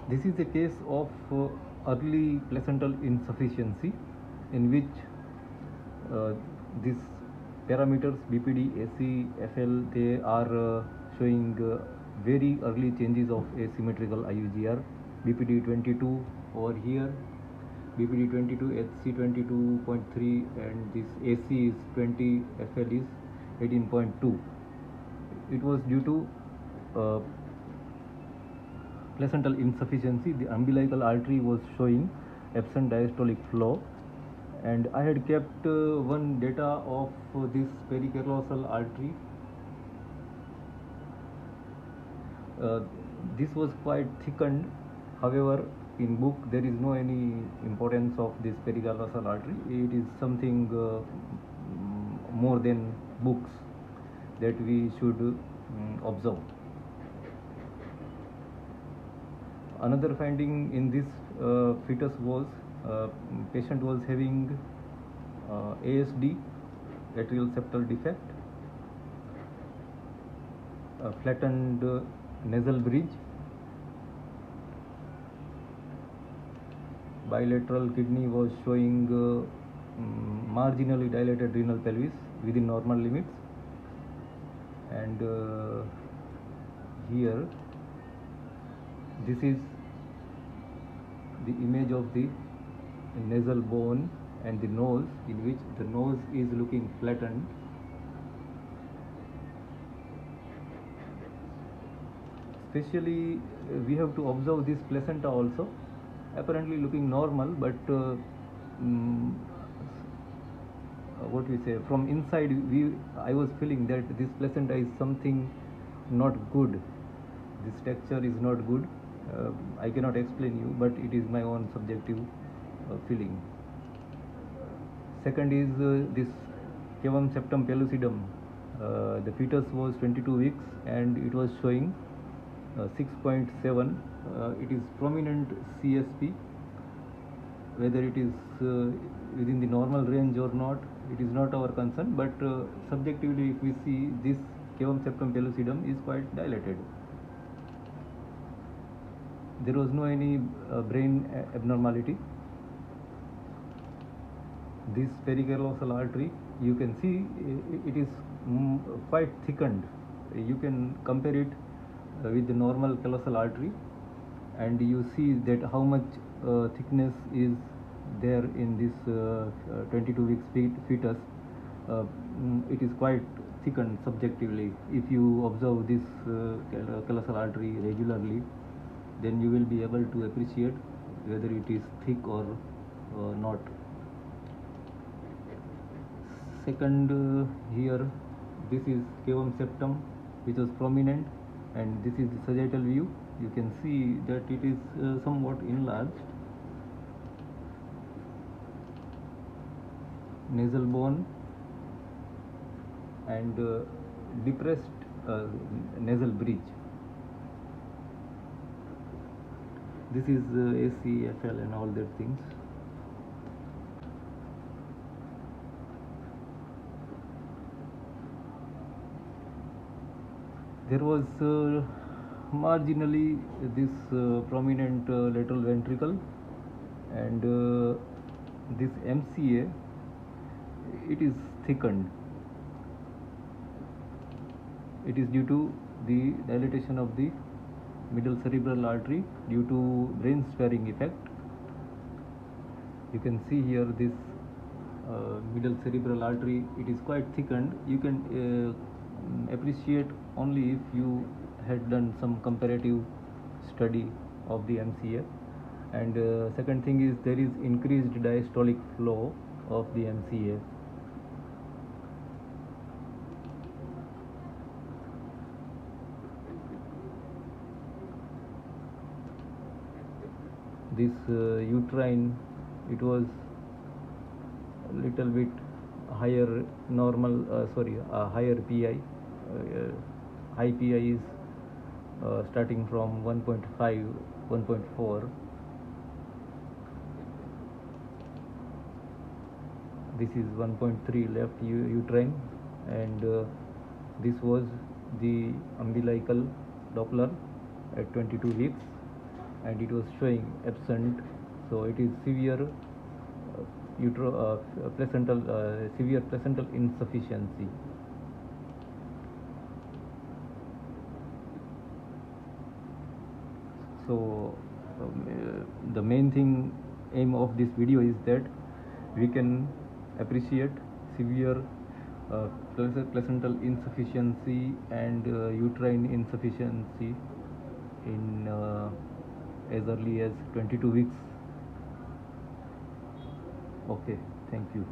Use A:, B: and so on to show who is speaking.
A: This is a case of early placental insufficiency in which uh, these parameters BPD, AC, FL, they are showing very early changes of asymmetrical IUGR. BPD 22 over here, BPD 22, HC 22.3, and this AC is 20, FL is 18.2. It was due to placental insufficiency. The umbilical artery was showing absent diastolic flow, and I had kept one data of this pericallosal artery. uh, this was quite thickened. However, in book there is no any importance of this pericallosal artery. It is something more than books that we should observe. Another finding in this fetus was patient was having ASD, atrial septal defect, flattened nasal bridge, bilateral kidney was showing marginally dilated renal pelvis within normal limits, and here this is the image of the nasal bone and the nose, in which the nose is looking flattened. Especially we have to observe this placenta also, apparently looking normal, but what we say, from inside I was feeling that this placenta is something not good. This texture is not good. I cannot explain you, but it is my own subjective feeling. Second is this cavum septum pellucidum. The fetus was 22 weeks and it was showing 6.7. It is prominent CSP. Whether it is within the normal range or not, it is not our concern, but subjectively if we see, this cavum septum pellucidum is quite dilated. There was no any brain abnormality. This pericallosal artery, you can see it is quite thickened. You can compare it with the normal callosal artery, and you see that how much thickness is there in this 22 weeks fetus. It is quite thickened subjectively. If you observe this callosal artery regularly, then you will be able to appreciate whether it is thick or not. Second, here this is cavum septum, which was prominent, and this is the sagittal view. You can see that it is somewhat enlarged. Nasal bone and depressed nasal bridge. This is ACFL and all that things. There was marginally this prominent lateral ventricle, and this MCA, it is thickened. It is due to the dilatation of the middle cerebral artery due to brain sparing effect. You can see here this middle cerebral artery, it is quite thickened. You can appreciate only if you had done some comparative study of the MCA. And second thing is, there is increased diastolic flow of the MCA. This uterine, it was a little bit higher normal, higher PI. High PI is starting from 1.5, 1.4. This is 1.3 left uterine, and this was the umbilical Doppler at 22 weeks. and it was showing absent. So it is severe severe placental insufficiency. So the main thing aim of this video is that we can appreciate severe placental insufficiency and uterine insufficiency in as early as 22 weeks. Okay, thank you.